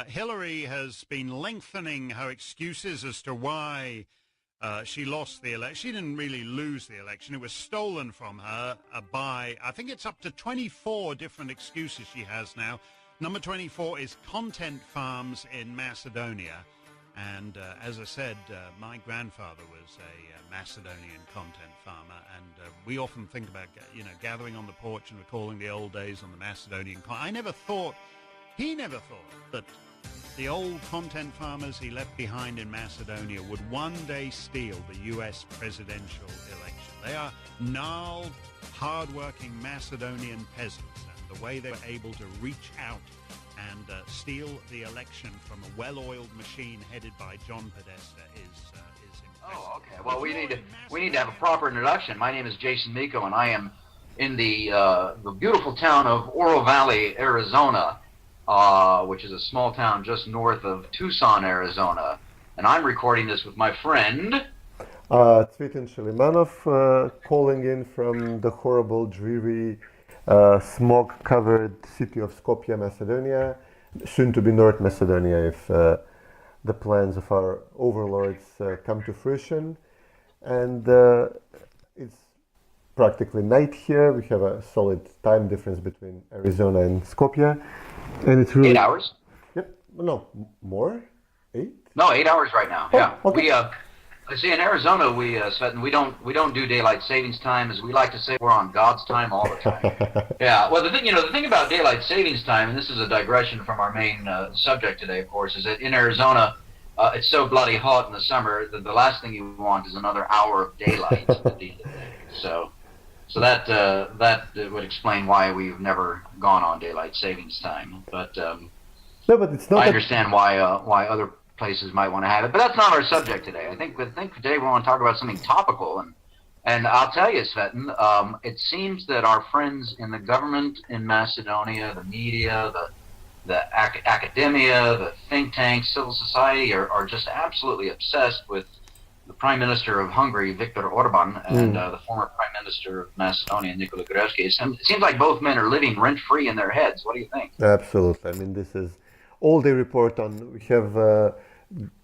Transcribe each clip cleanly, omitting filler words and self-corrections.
Hillary has been lengthening her excuses as to why she lost the election. She didn't really lose the election. It was stolen from her by, I think it's up to 24 different excuses she has now. Number 24 is content farms in Macedonia. And as I said, my grandfather was a Macedonian content farmer, and we often think about, gathering on the porch and recalling the old days on the Macedonian. He never thought that the old content farmers he left behind in Macedonia would one day steal the U.S. presidential election. They are gnarled, hard-working Macedonian peasants, and the way they were able to reach out and steal the election from a well-oiled machine headed by John Podesta is impressive. Oh, okay. Well, we need to have a proper introduction. My name is Jason Miko, and I am in the beautiful town of Oro Valley, Arizona, which is a small town just north of Tucson, Arizona. And I'm recording this with my friend Cvetin Chilimanov, calling in from the horrible, dreary, smog-covered city of Skopje, Macedonia, soon to be North Macedonia if the plans of our overlords come to fruition. And it's practically night here. We have a solid time difference between Arizona and Skopje. And it's really 8 hours? Yep. No, more? 8? No, 8 hours right now. Oh, yeah. okay. I see in Arizona, Cvetin, we don't do daylight savings time, as we like to say. We're on God's time all the time. Yeah. Well, the thing about daylight savings time, and this is a digression from our main subject today, of course, is that in Arizona, it's so bloody hot in the summer that the last thing you want is another hour of daylight. So that would explain why we've never gone on daylight savings time. But no, but it's not. I understand why other places might want to have it, but that's not our subject today. I think today we want to talk about something topical, and I'll tell you, Cvetin, it seems that our friends in the government in Macedonia, the media, the academia, the think tanks, civil society are just absolutely obsessed with the Prime Minister of Hungary, Viktor Orban, and the former Prime Minister of Macedonia, Nikola Gruevski. It seems like both men are living rent-free in their heads. What do you think? Absolutely. I mean, this is all they report on. We have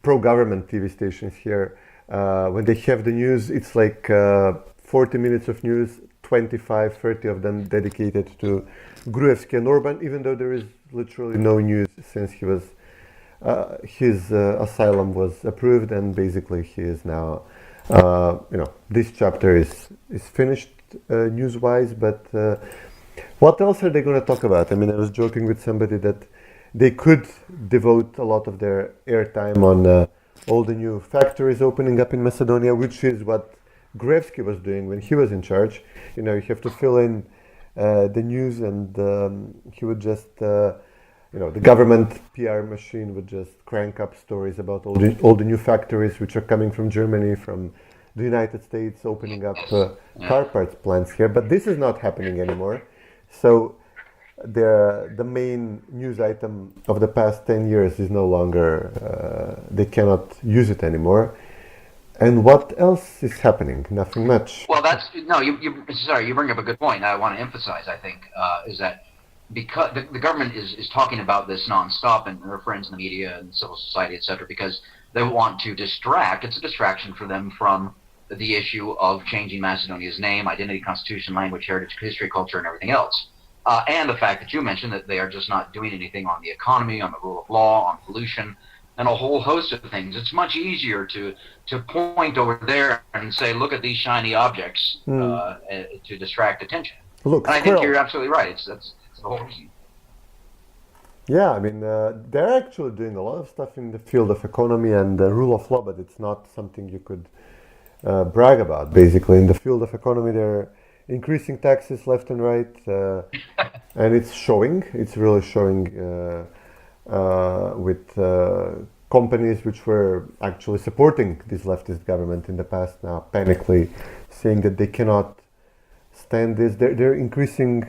pro-government TV stations here. When they have the news, it's like 40 minutes of news, 25, 30 of them dedicated to Gruevski and Orban, even though there is literally no news since he was his asylum was approved, and basically he is now, this chapter is finished news-wise. But what else are they going to talk about? I mean, I was joking with somebody that they could devote a lot of their airtime on all the new factories opening up in Macedonia, which is what Gruevski was doing when he was in charge. You have to fill in the news, and he would just, the government PR machine would just crank up stories about all the new factories which are coming from Germany, from the United States, opening up car parts plants here. But this is not happening anymore. So the main news item of the past 10 years is no longer, they cannot use it anymore. And what else is happening? Nothing much. Well, you bring up a good point. I want to emphasize, I think, is that because the government is talking about this nonstop, and their friends in the media and civil society, etc., because they want to distract. It's a distraction for them from the issue of changing Macedonia's name, identity, constitution, language, heritage, history, culture, and everything else. And the fact that you mentioned that they are just not doing anything on the economy, on the rule of law, on pollution, and a whole host of things. It's much easier to point over there and say, look at these shiny objects to distract attention. Look, and I think you're absolutely right. That's the whole reason. Yeah, I mean, they're actually doing a lot of stuff in the field of economy and the rule of law, but it's not something you could brag about. Basically, in the field of economy, they're increasing taxes left and right, and it's showing. It's really showing with companies which were actually supporting this leftist government in the past now panically saying that they cannot stand this. They're increasing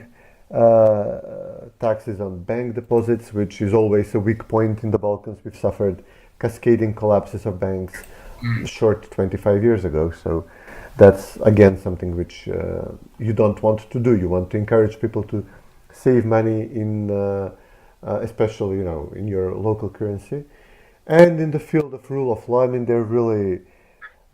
taxes on bank deposits, which is always a weak point in the Balkans. We've suffered cascading collapses of banks short 25 years ago. So that's again something which you don't want to do. You want to encourage people to save money in especially in your local currency. And in the field of rule of law, I mean,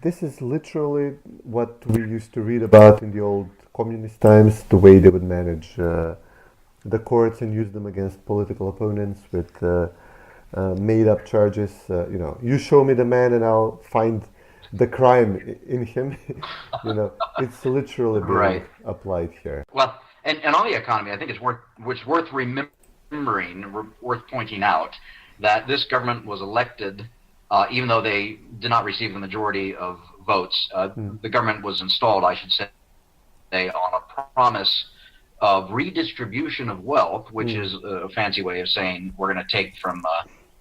this is literally what we used to read about in the old communist times, the way they would manage the courts and use them against political opponents with made up charges. You show me the man and I'll find the crime in him. It's literally being Right. applied here. Well, and on the economy, I think it's worth remembering, worth pointing out that this government was elected, even though they did not receive the majority of votes. The government was installed, I should say, on a promise of redistribution of wealth, which is a fancy way of saying we're going to take from,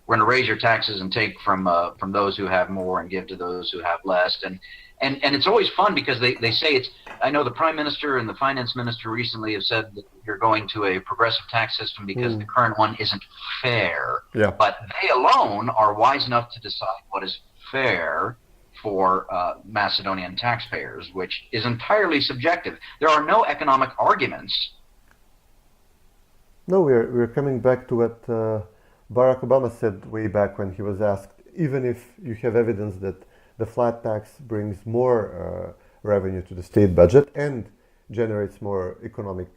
we're going to raise your taxes and take from those who have more and give to those who have less. And it's always fun because they say it's, I know the Prime Minister and the Finance Minister recently have said that you're going to a progressive tax system because the current one isn't fair. Yeah. But they alone are wise enough to decide what is fair for Macedonian taxpayers, which is entirely subjective. There are no economic arguments. No, we're coming back to what Barack Obama said way back when he was asked, even if you have evidence that the flat tax brings more revenue to the state budget and generates more economic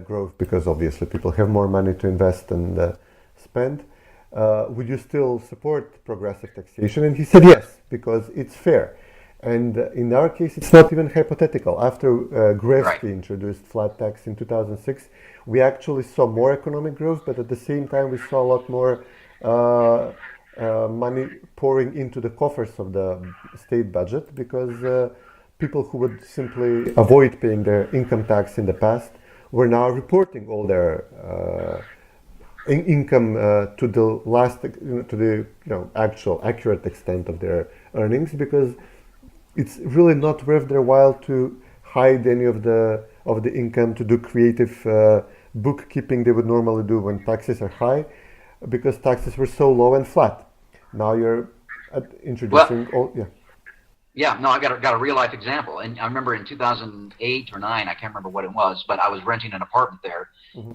growth because obviously people have more money to invest and spend, would you still support progressive taxation? And he said yes, because it's fair. And in our case, it's not even hypothetical. After Gruevski introduced flat tax in 2006, we actually saw more economic growth, but at the same time, we saw a lot more money pouring into the coffers of the state budget because people who would simply avoid paying their income tax in the past were now reporting all their income to the last, to the actual accurate extent of their earnings, because it's really not worth their while to hide any of the income, to do creative bookkeeping they would normally do when taxes are high, because taxes were so low and flat. Now you're introducing Yeah, no, I got a real life example, and I remember in 2008 or 9, I can't remember what it was, but I was renting an apartment there,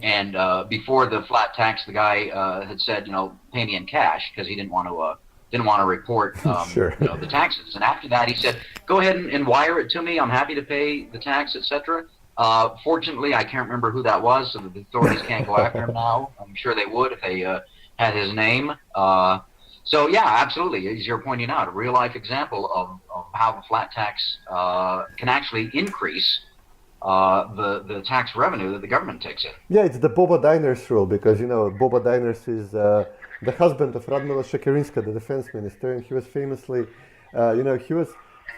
and before the flat tax, the guy had said, pay me in cash because he didn't want to report Sure. the taxes. And after that, he said, go ahead and wire it to me. I'm happy to pay the tax, etc. Fortunately, I can't remember who that was, so the authorities can't go after him now. I'm sure they would if they had his name. So yeah, absolutely, as you're pointing out, a real life example of how the flat tax can actually increase the tax revenue that the government takes in. Yeah, it's the Boba Diners rule, because Boba Diners is the husband of Radmila Shekerinska, the defense minister, and he was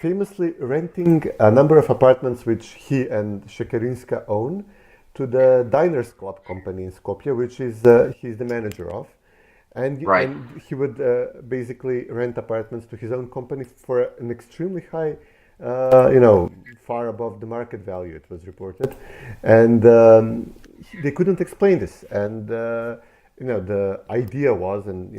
famously renting a number of apartments which he and Shekerinska own to the Diners Club company in Skopje, which is he's the manager of. And he would basically rent apartments to his own company for an extremely high, far above the market value, it was reported. And they couldn't explain this. And, the idea was, and,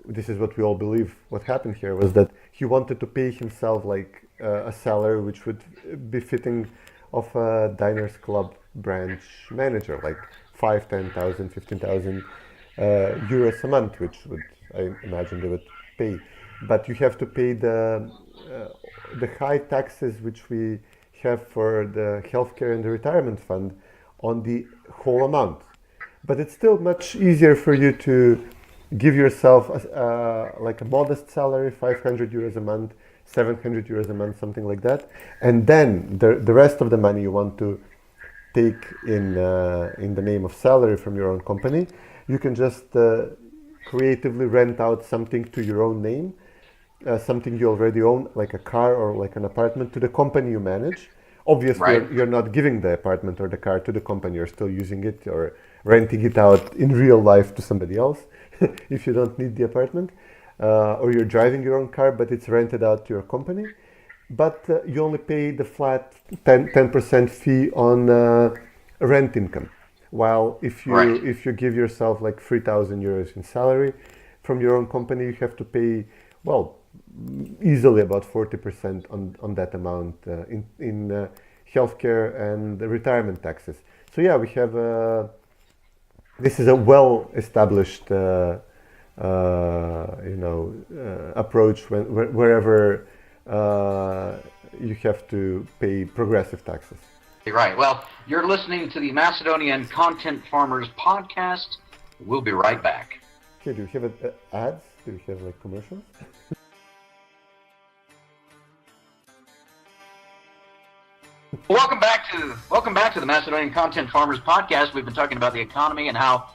this is what we all believe what happened here, was that he wanted to pay himself like a salary which would be fitting of a Diners Club branch manager, like 5, 10,000, 15,000 euros a month, which I imagine they would pay. But you have to pay the high taxes which we have for the healthcare and the retirement fund on the whole amount. But it's still much easier for you to give yourself like a modest salary, 500 euros a month, 700 euros a month, something like that. And then the rest of the money you want to take in the name of salary from your own company, you can just creatively rent out something to your own name, something you already own, like a car or like an apartment, to the company you manage. Obviously, you're not giving the apartment or the car to the company, you're still using it or renting it out in real life to somebody else if you don't need the apartment, or you're driving your own car, but it's rented out to your company. But you only pay the flat 10% fee on rent income. While if you give yourself like 3,000 euros in salary from your own company, you have to pay, easily about 40% on that amount in healthcare and retirement taxes. So yeah, we have this is a well-established approach wherever you have to pay progressive taxes. Right. Well, you're listening to the Macedonian Content Farmers Podcast. We'll be right back. Okay, do you have ads? Do you have like commercials? Welcome back to the Macedonian Content Farmers Podcast. We've been talking about the economy and how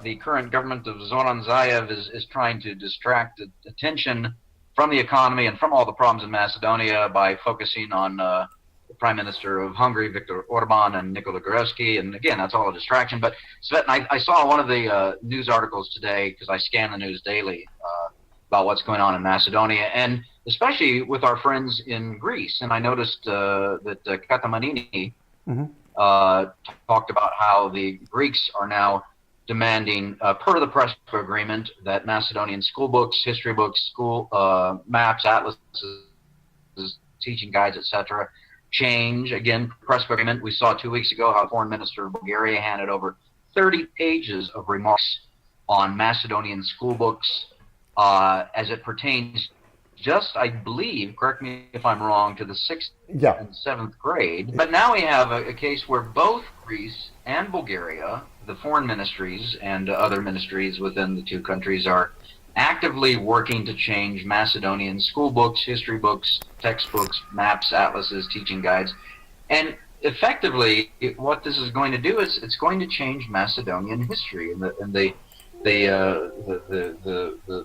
the current government of Zoran Zaev is trying to distract attention from the economy and from all the problems in Macedonia by focusing on the Prime Minister of Hungary, Viktor Orban, and Nikola Gruevski. And again, that's all a distraction. But Cvetin, I saw one of the news articles today, because I scan the news daily, about what's going on in Macedonia, and especially with our friends in Greece. And I noticed that Cvetin talked about how the Greeks are now demanding, per the Prespa Agreement, that Macedonian school books, history books, school maps, atlases, teaching guides, etc., change. Again, Prespa Agreement, we saw 2 weeks ago how Foreign Minister of Bulgaria handed over 30 pages of remarks on Macedonian school books as it pertains just, I believe, correct me if I'm wrong, to the 6th and 7th grade. But now we have a case where both Greece and Bulgaria, the foreign ministries and other ministries within the two countries, are actively working to change Macedonian school books, history books, textbooks, maps, atlases, teaching guides. And effectively, what this is going to do is it's going to change Macedonian history and the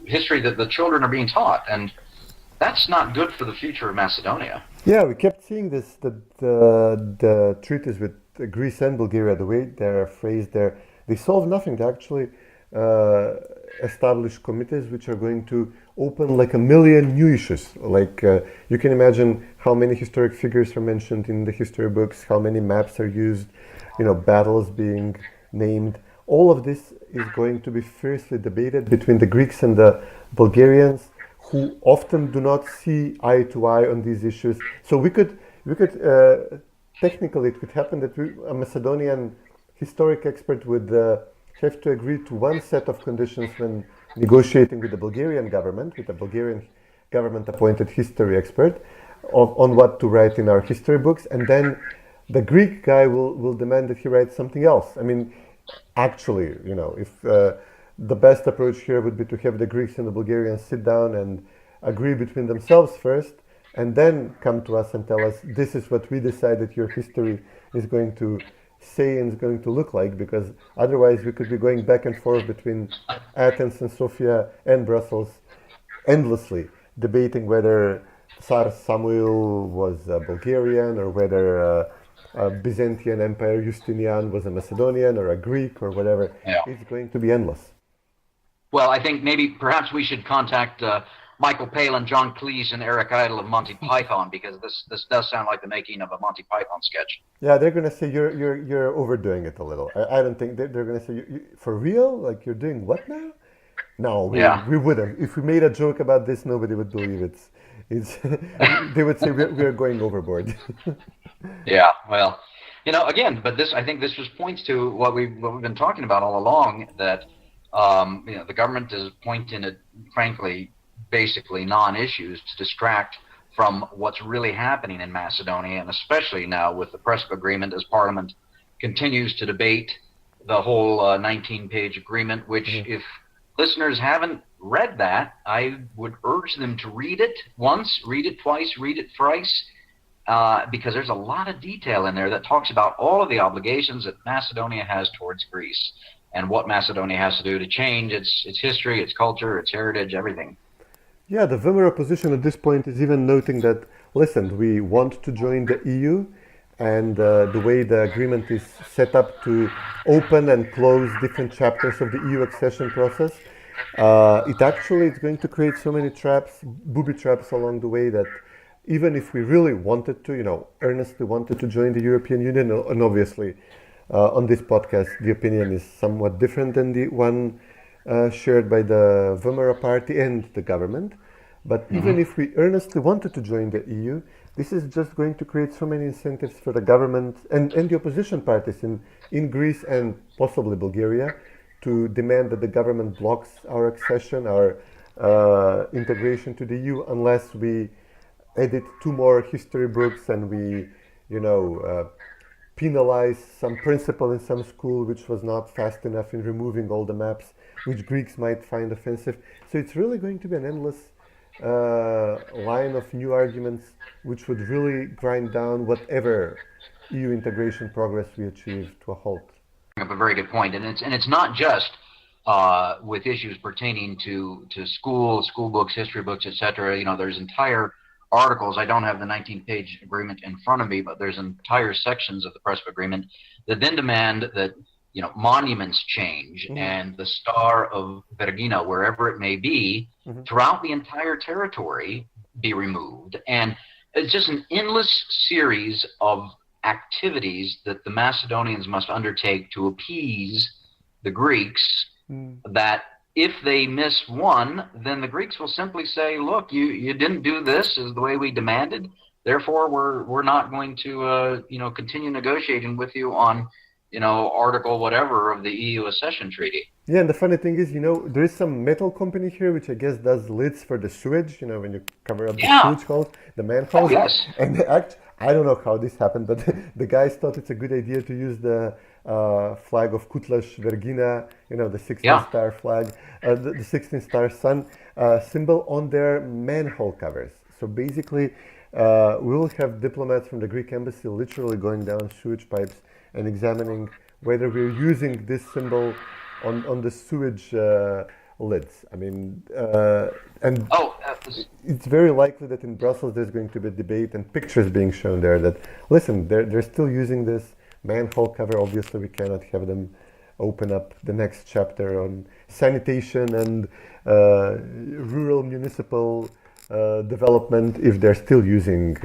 history that the children are being taught. And that's not good for the future of Macedonia. Yeah, we kept seeing this, that the treaties with Greece and Bulgaria, the way they're phrased there, they solve nothing. They actually establish committees which are going to open like 1 million new issues. Like you can imagine how many historic figures are mentioned in the history books, how many maps are used, battles being named. All of this is going to be fiercely debated between the Greeks and the Bulgarians, who often do not see eye to eye on these issues. So we could technically it could happen that a Macedonian historic expert would have to agree to one set of conditions when negotiating with the Bulgarian government, with a Bulgarian government appointed history expert, on what to write in our history books, and then the Greek guy will demand that he writes something else. I mean, actually, if the best approach here would be to have the Greeks and the Bulgarians sit down and agree between themselves first, and then come to us and tell us, this is what we decided your history is going to say and is going to look like, because otherwise we could be going back and forth between Athens and Sofia and Brussels endlessly, debating whether Tsar Samuel was Bulgarian or whether Byzantine Empire Justinian was a Macedonian or a Greek or whatever. Yeah. It's going to be endless. Well, I think perhaps we should contact Michael Palin, John Cleese, and Eric Idle of Monty Python, because this does sound like the making of a Monty Python sketch. Yeah, they're going to say you're overdoing it a little. I don't think they're going to say, for real? Like, you're doing what now? No, we wouldn't. If we made a joke about this, nobody would believe it. They would say we're going overboard. Yeah, well, again, but I think this just points to what we've been talking about all along, that the government is pointing at, frankly, basically non-issues to distract from what's really happening in Macedonia, and especially now with the Prespa Agreement, as Parliament continues to debate the whole 19-page agreement, which if listeners haven't read that, I would urge them to read it once, read it twice, read it thrice, because there's a lot of detail in there that talks about all of the obligations that Macedonia has towards Greece and what Macedonia has to do to change its history, its culture, its heritage, everything. Yeah, the Weimar opposition at this point is even noting that, listen, we want to join the EU, and the way the agreement is set up to open and close different chapters of the EU accession process, it actually is going to create so many traps, booby traps along the way, that even if we really wanted to, earnestly wanted to join the European Union, and obviously on this podcast the opinion is somewhat different than the one shared by the Weimar party and the government, but even if we earnestly wanted to join the EU, this is just going to create so many incentives for the government and the opposition parties in Greece and possibly Bulgaria to demand that the government blocks our accession, our integration to the EU, unless we edit two more history books and we, penalize some principal in some school which was not fast enough in removing all the maps, which Greeks might find offensive. So it's really going to be an endless line of new arguments which would really grind down whatever EU integration progress we achieve to a halt. Up a very good point, and it's not just with issues pertaining to school books, history books, etc. There's entire articles. I don't have the 19-page agreement in front of me, but there's entire sections of the Prespa agreement that then demand that monuments change and the Star of Vergina, wherever it may be, throughout the entire territory be removed. And it's just an endless series of activities that the Macedonians must undertake to appease the Greeks, that if they miss one, then the Greeks will simply say, look, you didn't do this as the way we demanded, therefore we're not going to continue negotiating with you on article whatever of the EU accession treaty. Yeah, and the funny thing is, there is some metal company here which I guess does lids for the sewage, when you cover up the sewage holes, the manholes. Oh, yes. And I don't know how this happened, but the guys thought it's a good idea to use the flag of Kutlash Vergina, the 16-star flag, the 16-star sun symbol on their manhole covers. So basically, we will have diplomats from the Greek embassy literally going down sewage pipes and examining whether we're using this symbol on the sewage lids. I mean, it's very likely that in Brussels there's going to be a debate and pictures being shown there that, listen, they're still using this manhole cover. Obviously, we cannot have them open up the next chapter on sanitation and rural municipal development if they're still using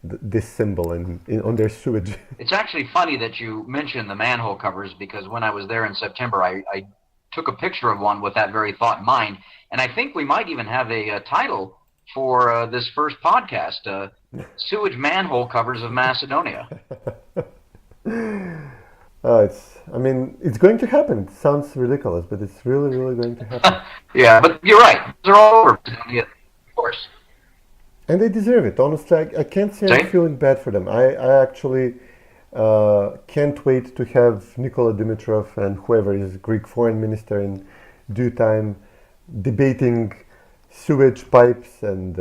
this symbol on their sewage. It's actually funny that you mentioned the manhole covers, because when I was there in September, I took a picture of one with that very thought in mind, and I think we might even have a title for this first podcast, Sewage Manhole Covers of Macedonia. It's going to happen. It sounds ridiculous, but it's really, really going to happen. Yeah, but you're right. They're all over Macedonia, of course. And they deserve it. Honestly, I can't say I'm feeling bad for them. I actually can't wait to have Nikola Dimitrov and whoever is Greek foreign minister in due time debating sewage pipes and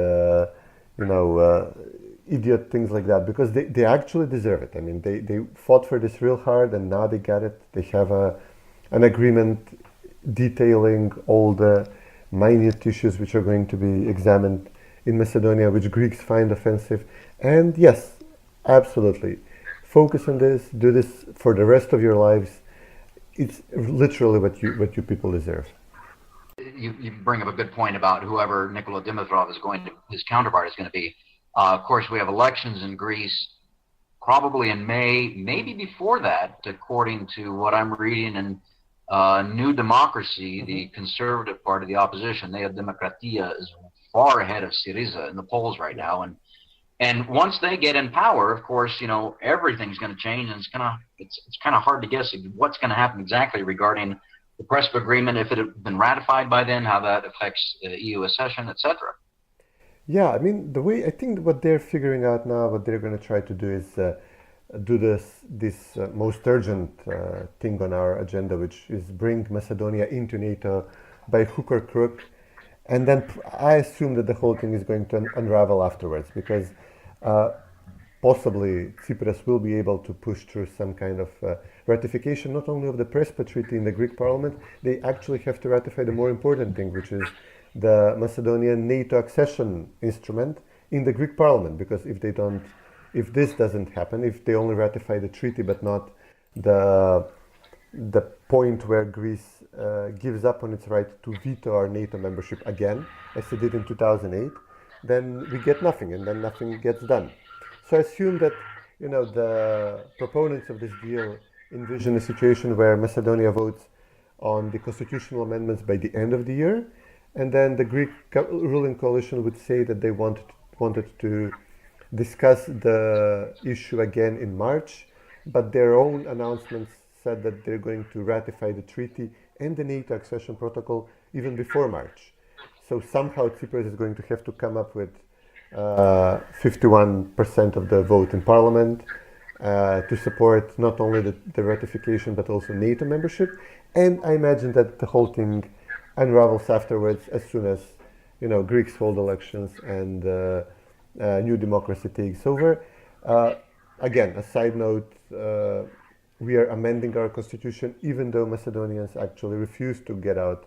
idiot things like that, because they actually deserve it. I mean, they fought for this real hard, and now they got it. They have an agreement detailing all the minute issues which are going to be examined in Macedonia, which Greeks find offensive. And yes, absolutely, focus on this, do this for the rest of your lives. It's literally what you people deserve. You bring up a good point about whoever Nikola Dimitrov his counterpart is going to be. Of course, we have elections in Greece probably in May, maybe before that, according to what I'm reading in New Democracy, the conservative part of the opposition. Nea Demokratia is far ahead of Syriza in the polls right now, and once they get in power, of course, everything's going to change, and it's kind of hard to guess what's going to happen exactly regarding the Prespa agreement, if it had been ratified by then, how that affects EU accession, etc. Yeah, I mean, I think what they're figuring out now, what they're going to try to do is do this most urgent thing on our agenda, which is bring Macedonia into NATO by hook or crook. And then I assume that the whole thing is going to unravel afterwards, because possibly Tsipras will be able to push through some kind of ratification, not only of the Prespa Treaty in the Greek parliament. They actually have to ratify the more important thing, which is the Macedonian NATO accession instrument in the Greek parliament. Because if this doesn't happen, if they only ratify the treaty but not the point where Greece gives up on its right to veto our NATO membership again, as it did in 2008, then we get nothing, and then nothing gets done. So I assume that the proponents of this deal envision a situation where Macedonia votes on the constitutional amendments by the end of the year, and then the Greek ruling coalition would say that they wanted to discuss the issue again in March, but their own announcements said that they're going to ratify the treaty and the NATO accession protocol even before March. So somehow Tsipras is going to have to come up with 51% of the vote in parliament to support not only the ratification but also NATO membership. And I imagine that the whole thing unravels afterwards as soon as Greeks hold elections and new democracy takes over. Again, a side note, we are amending our constitution even though Macedonians actually refuse to get out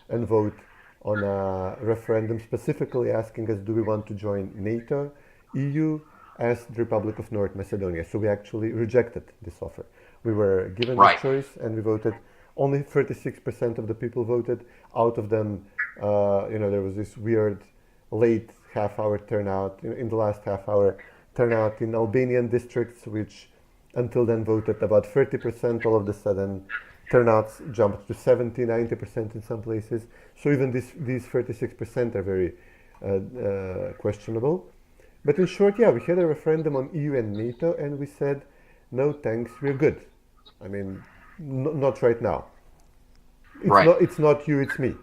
and vote on a referendum specifically asking us, do we want to join NATO, EU, as the Republic of North Macedonia. So we actually rejected this offer. We were given this choice and we voted. Only 36% of the people voted. Out of them, there was this weird late half-hour turnout, in the last half-hour turnout in Albanian districts, which until then voted about 30%. All of a sudden, turnouts jumped to 70, 90% in some places. So even these 36% are very questionable. But in short, yeah, we had a referendum on EU and NATO, and we said, no thanks, we're good. I mean, not right now. It's not you, it's me.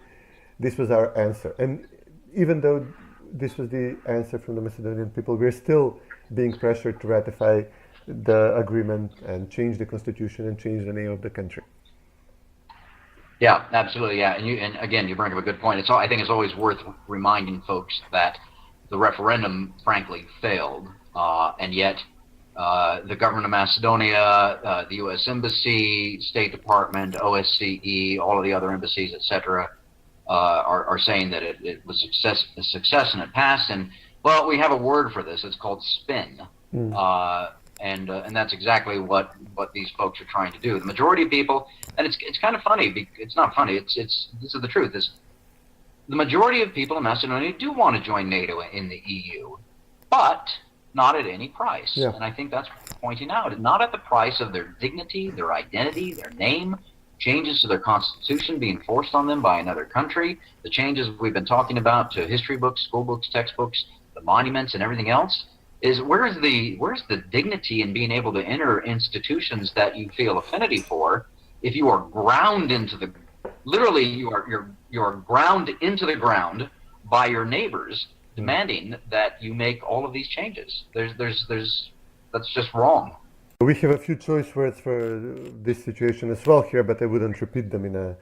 This was our answer. And even though this was the answer from the Macedonian people, we're still being pressured to ratify the agreement and change the constitution and change the name of the country. Yeah, absolutely. Yeah, and again, you bring up a good point. I think it's always worth reminding folks that the referendum, frankly, failed, and yet the government of Macedonia, the U.S. Embassy, State Department, OSCE, all of the other embassies, etc., are saying that it was a success and it passed. And well, we have a word for this. It's called spin. And that's exactly what these folks are trying to do. The majority of people, and it's kind of funny. It's not funny. This is the truth. The majority of people in Macedonia do want to join NATO in the EU, but not at any price. Yeah. And I think that's pointing out, not at the price of their dignity, their identity, their name, changes to their constitution being forced on them by another country, the changes we've been talking about to history books, school books, textbooks, the monuments, and everything else. Is where's the dignity in being able to enter institutions that you feel affinity for if you are ground into the literally you are ground into the ground by your neighbors demanding that you make all of these changes. That's just wrong. We have a few choice words for this situation as well here, but I wouldn't repeat them in a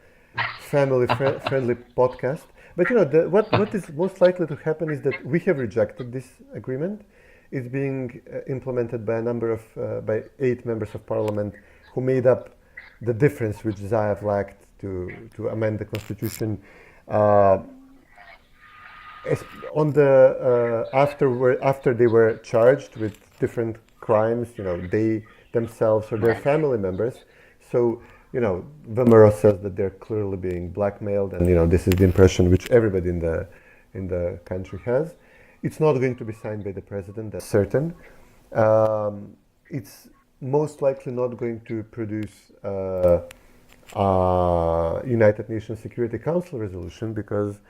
family-friendly podcast. But what is most likely to happen is that we have rejected this agreement. It's being implemented by by 8 members of parliament who made up the difference which Zaev lacked to amend the constitution. After they were charged with different crimes, they themselves or their family members. So, Vemero says that they're clearly being blackmailed, and this is the impression which everybody in the country has. It's not going to be signed by the president, that's certain. It's most likely not going to produce United Nations Security Council resolution because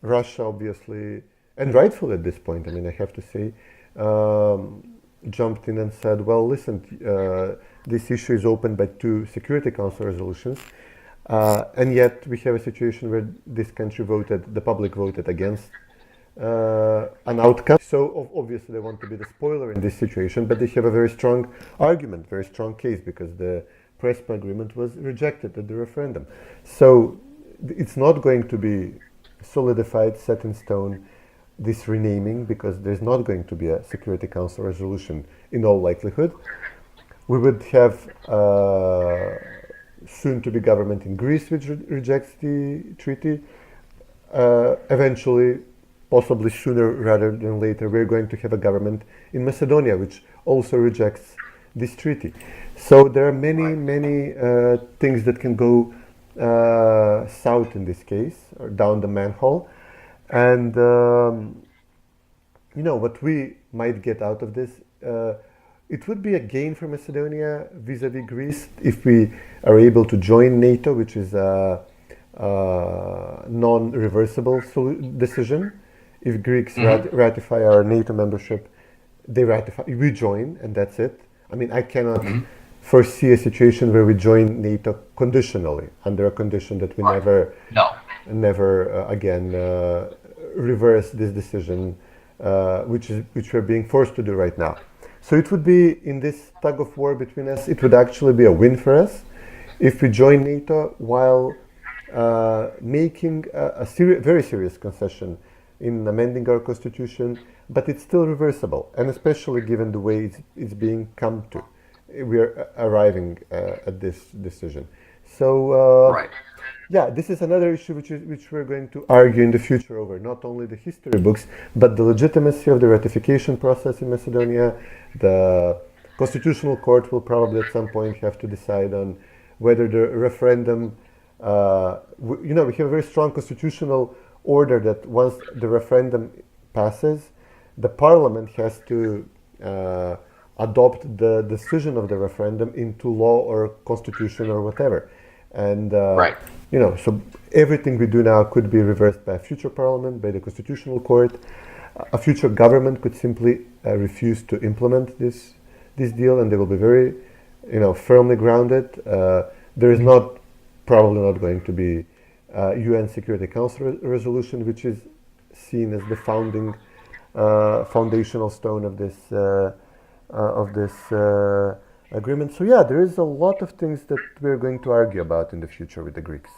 Russia obviously, and rightfully at this point, I have to say, jumped in and said, well, listen, this issue is opened by 2 Security Council resolutions, and yet we have a situation where this country the public voted against an outcome. So obviously they want to be the spoiler in this situation, but they have a very strong argument, very strong case, because the Prespa agreement was rejected at the referendum. So it's not going to be solidified, set in stone, this renaming, because there's not going to be a Security Council resolution in all likelihood. We would have soon-to-be government in Greece which rejects the treaty. Eventually, possibly sooner rather than later, we're going to have a government in Macedonia which also rejects this treaty. So there are many things that can go south in this case, or down the manhole. And what we might get out of this, it would be a gain for Macedonia vis-a-vis Greece if we are able to join NATO, which is a non-reversible decision. If Greeks ratify our NATO membership, they ratify, we join, and that's it. I mean, I cannot foresee a situation where we join NATO conditionally, under a condition that we never again reverse this decision, which we're being forced to do right now. So it would be, in this tug of war between us, it would actually be a win for us if we join NATO while making a very serious concession in amending our constitution, but it's still reversible, and especially given the way it's being come to. We are arriving at this decision. So, yeah, this is another issue which we're going to argue in the future over, not only the history books, but the legitimacy of the ratification process in Macedonia. The Constitutional Court will probably at some point have to decide on whether the referendum, we have a very strong constitutional order that once the referendum passes, the parliament has to adopt the decision of the referendum into law or constitution or whatever. And, so everything we do now could be reversed by a future parliament, by the Constitutional Court. A future government could simply refuse to implement this deal, and they will be very, firmly grounded. There is probably not going to be UN Security Council resolution, which is seen as the foundational stone of this agreement. So yeah, there is a lot of things that we're going to argue about in the future with the Greeks.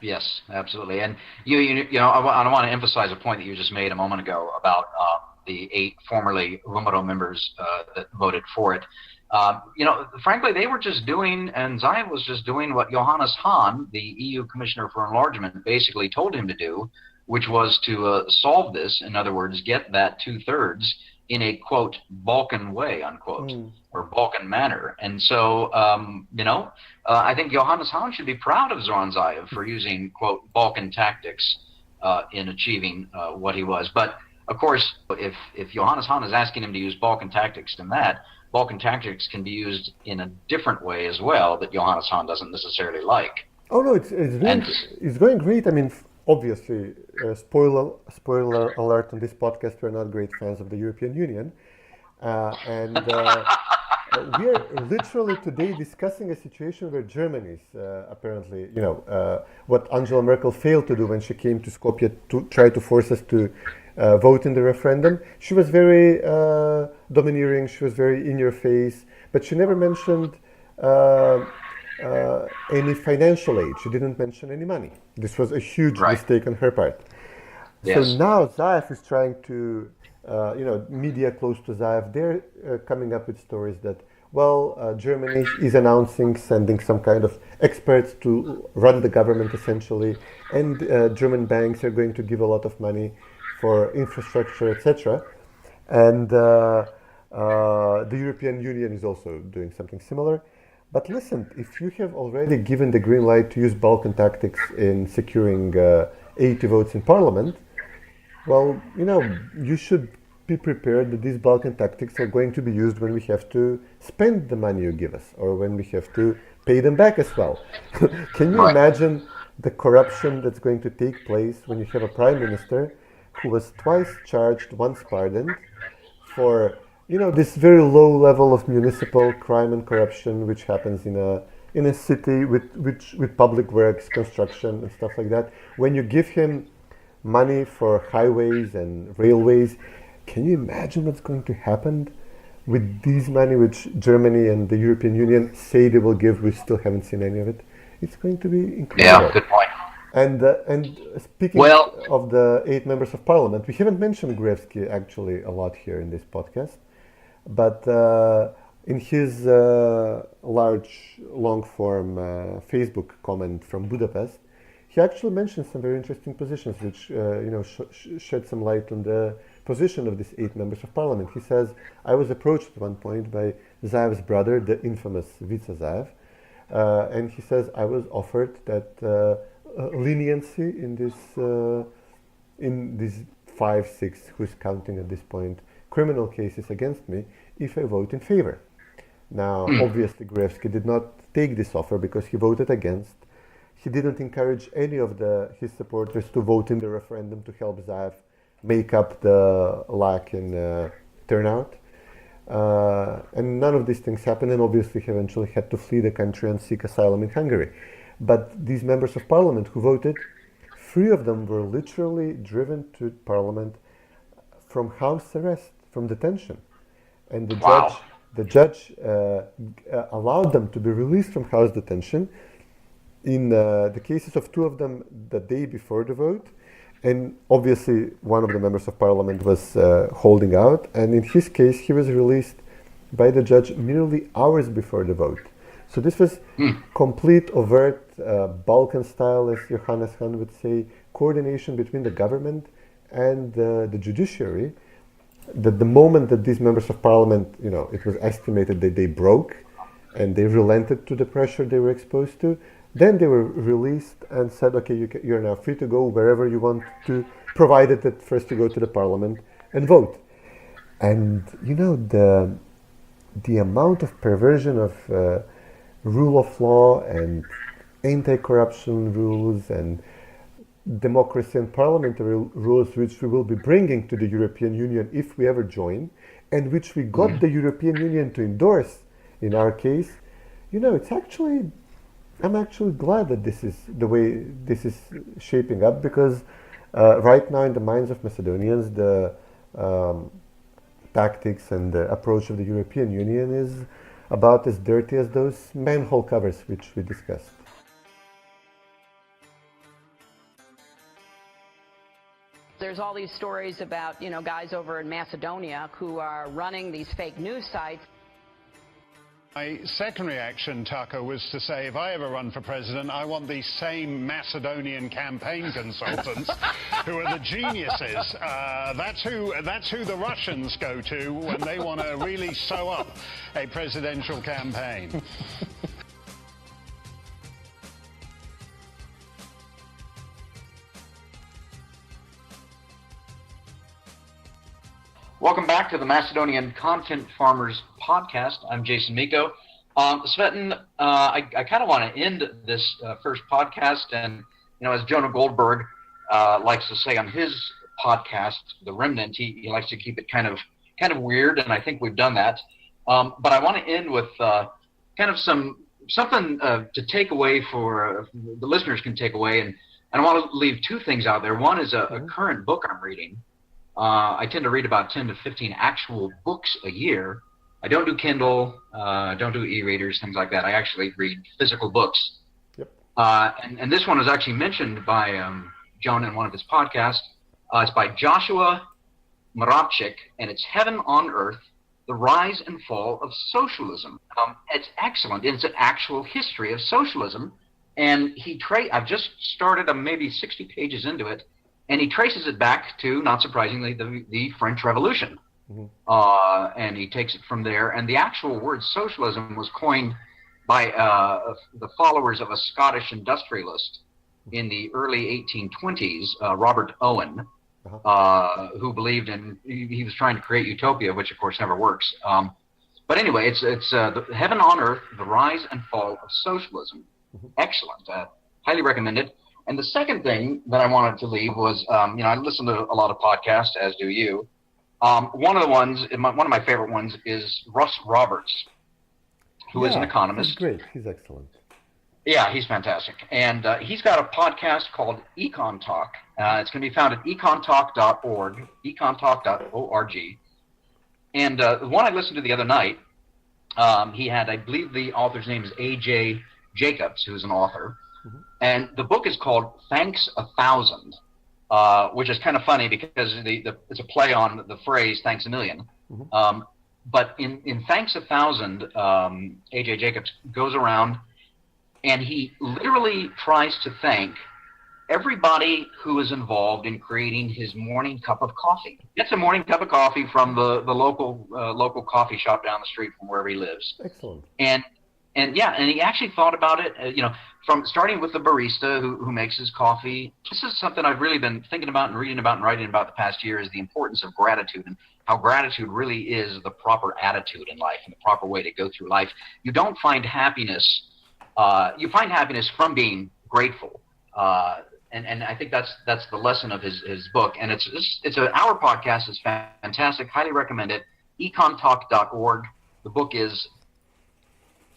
Yes, absolutely. And I want to emphasize a point that you just made a moment ago about the 8 formerly Lumaro members that voted for it. Frankly, they were just doing, and Zaev was just doing what Johannes Hahn, the EU Commissioner for Enlargement, basically told him to do, which was to solve this. In other words, get that 2/3 in a, quote, Balkan way, unquote, or Balkan manner. And so, I think Johannes Hahn should be proud of Zoran Zaev for using, quote, Balkan tactics in achieving what he was. But, of course, if Johannes Hahn is asking him to use Balkan tactics in that, Balkan tactics can be used in a different way as well that Johannes Hahn doesn't necessarily like. Oh, no, it's going great. I mean, obviously, spoiler alert on this podcast, we're not great fans of the European Union. And we are literally today discussing a situation where Germany is apparently, what Angela Merkel failed to do when she came to Skopje to try to force us to vote in the referendum. She was very domineering, she was very in your face, but she never mentioned any financial aid. She didn't mention any money. This was a huge mistake on her part. Yes. So now Zaev is trying to, media close to Zaev, they're coming up with stories that, Germany is announcing sending some kind of experts to run the government essentially, and German banks are going to give a lot of money for infrastructure, etc. And the European Union is also doing something similar. But listen, if you have already given the green light to use Balkan tactics in securing 80 votes in parliament, you should be prepared that these Balkan tactics are going to be used when we have to spend the money you give us, or when we have to pay them back as well. Can you imagine the corruption that's going to take place when you have a prime minister who was twice charged, once pardoned, for this very low level of municipal crime and corruption which happens in a city with public works, construction and stuff like that? When you give him money for highways and railways, can you imagine what's going to happen with these money which Germany and the European Union say they will give? We still haven't seen any of it. It's going to be incredible. Yeah, good point. And speaking of the 8 members of parliament, we haven't mentioned Gruevski actually a lot here in this podcast, but in his large, long-form Facebook comment from Budapest, he actually mentioned some very interesting positions which shed some light on the position of these 8 members of parliament. He says, I was approached at one point by Zaev's brother, the infamous Vice Zaev, and he says, I was offered that leniency in these 5, 6, who's counting at this point, criminal cases against me if I vote in favor. Now, obviously, Gruevski did not take this offer because he voted against. He didn't encourage any of his supporters to vote in the referendum to help Zaev make up the lack in turnout. And none of these things happened, and obviously he eventually had to flee the country and seek asylum in Hungary. But these members of parliament who voted, 3 of them were literally driven to parliament from house arrest, from detention. And the judge allowed them to be released from house detention in the cases of 2 of them the day before the vote. And obviously one of the members of parliament was holding out, and in his case he was released by the judge merely hours before the vote. So this was complete overt Balkan style, as Johannes Hahn would say, coordination between the government and the judiciary. That the moment that these members of parliament, it was estimated that they broke and they relented to the pressure they were exposed to, then they were released and said, okay, you're now free to go wherever you want to, provided that first you go to the parliament and vote. And the amount of perversion of rule of law and anti-corruption rules and democracy and parliamentary rules, which we will be bringing to the European Union if we ever join, and which we got the European Union to endorse in our case, it's actually, I'm actually glad that this is the way this is shaping up, because right now in the minds of Macedonians, the tactics and the approach of the European Union is about as dirty as those manhole covers which we discussed. There's all these stories about, guys over in Macedonia who are running these fake news sites. My second reaction, Tucker, was to say, if I ever run for president, I want these same Macedonian campaign consultants who are the geniuses. That's who the Russians go to when they want to really sew up a presidential campaign. Welcome back to the Macedonian Content Farmers Podcast. I'm Jason Miko. Cvetin, I kind of want to end this first podcast, and as Jonah Goldberg likes to say on his podcast, The Remnant, he likes to keep it kind of weird, and I think we've done that. But I want to end with kind of something to take away for the listeners can take away, and I want to leave 2 things out there. One is a current book I'm reading. I tend to read about 10 to 15 actual books a year. I don't do Kindle, don't do e-readers, things like that. I actually read physical books. Yep. And this one was actually mentioned by John in one of his podcasts. It's by Joshua Moravchik, and it's Heaven on Earth, The Rise and Fall of Socialism. It's excellent. It's an actual history of socialism. And I've just started, I'm maybe 60 pages into it. And he traces it back to, not surprisingly, the French Revolution. And he takes it from there. And the actual word socialism was coined by the followers of a Scottish industrialist in the early 1820s, Robert Owen, who believed he was trying to create utopia, which of course never works. But anyway, it's the Heaven on Earth, The Rise and Fall of Socialism. Excellent. Highly recommended. And the second thing that I wanted to leave was, I listen to a lot of podcasts, as do you. One of my favorite ones is Russ Roberts, who is an economist. He's great. He's excellent. Yeah, he's fantastic. And he's got a podcast called Econ Talk. It's going to be found at econtalk.org, econtalk.org. And the one I listened to the other night, he had, I believe the author's name is A.J. Jacobs, who's an author. And the book is called Thanks 1,000, which is kind of funny because it's a play on the phrase thanks a million. But in Thanks 1,000, A.J. Jacobs goes around and he literally tries to thank everybody who is involved in creating his morning cup of coffee. Gets a morning cup of coffee from the local coffee shop down the street from wherever he lives. Excellent. And he actually thought about it, from starting with the barista who makes his coffee. This is something I've really been thinking about and reading about and writing about the past year, is the importance of gratitude and how gratitude really is the proper attitude in life and the proper way to go through life. You don't find happiness. You find happiness from being grateful. And I think that's the lesson of his book. And it's an hour podcast. It's fantastic. Highly recommend it. econtalk.org. The book is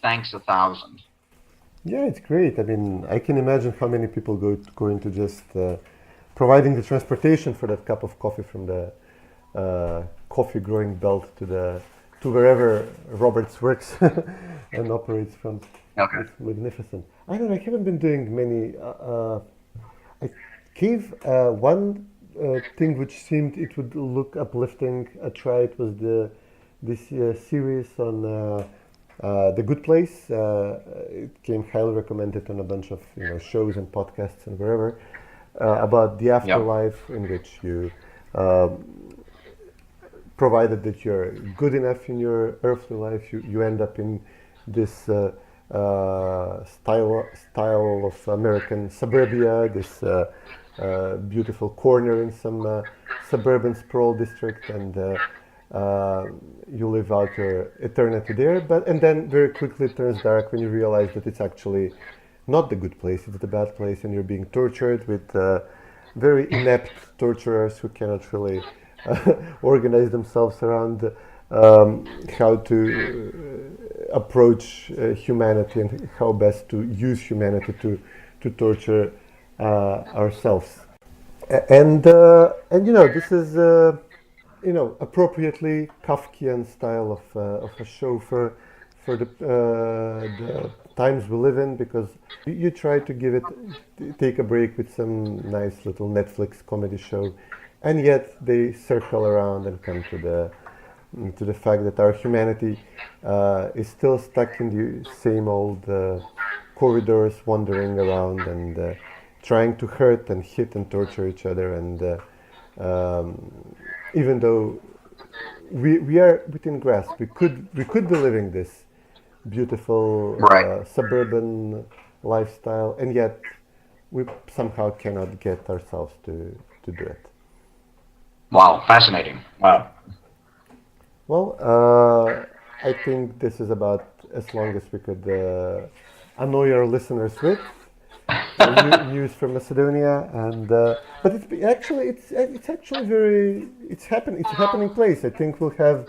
Thanks 1,000. Yeah, it's great. I mean, I can imagine how many people go into just providing the transportation for that cup of coffee from the coffee growing belt to wherever Roberts works and operates from. Okay. It's magnificent. I don't know, I haven't been doing many. I gave one thing which seemed it would look uplifting a try. It was this series on The Good Place. It came highly recommended on a bunch of shows and podcasts and wherever about the afterlife, in which you provided that you're good enough in your earthly life, you end up in this style of American suburbia, this beautiful corner in some suburban sprawl district, and you live out your eternity there. And then very quickly it turns dark when you realize that it's actually not the good place, it's the bad place, and you're being tortured with very inept torturers who cannot really organize themselves around how to approach humanity and how best to use humanity to torture ourselves. And this is appropriately Kafkian style of a show for the times we live in, because you try to take a break with some nice little Netflix comedy show, and yet they circle around and come to the fact that our humanity is still stuck in the same old corridors, wandering around and trying to hurt and hit and torture each other. And even though we are within grasp, we could be living this beautiful suburban lifestyle, and yet we somehow cannot get ourselves to do it. Wow, fascinating. Wow. Well, I think this is about as long as we could annoy our listeners with news from Macedonia, and but it's actually it's happening place. I think we'll have,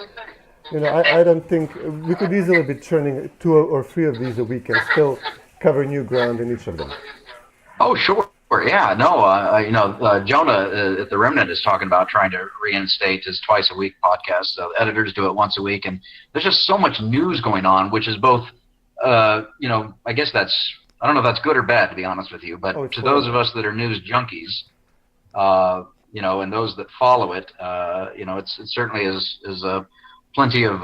I don't think we could easily be churning 2 or 3 of these a week and still cover new ground in each of them. Oh, sure. Yeah, no, Jonah at The Remnant is talking about trying to reinstate his twice-a-week podcast. So editors do it once a week, and there's just so much news going on, which is both, I guess I don't know if that's good or bad, to be honest with you, but to those of us that are news junkies, and those that follow it, it certainly is plenty of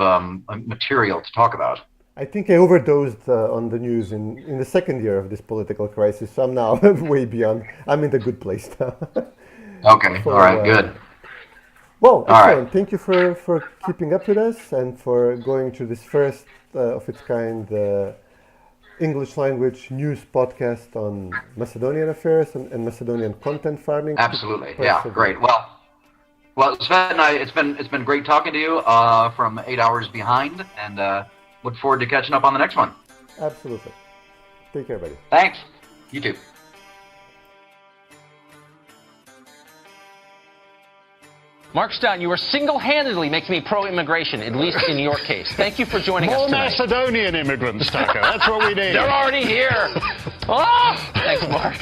material to talk about. I think I overdosed on the news in the second year of this political crisis, so I'm now way beyond. I'm in the good place now. Okay, all right, good. Well, excellent. Right. Thank you for keeping up with us and for going to this first of its kind English language news podcast on Macedonian affairs and Macedonian content farming. Absolutely, yeah, great. Well, Cvetin, it's been great talking to you from 8 hours behind, and look forward to catching up on the next one. Absolutely. Take care, buddy. Thanks. You too. Mark Steyn, you are single-handedly making me pro-immigration, at least in your case. Thank you for joining us tonight. More Macedonian immigrants, Tucker. That's what we need. They're already here. Oh! Thanks, Mark.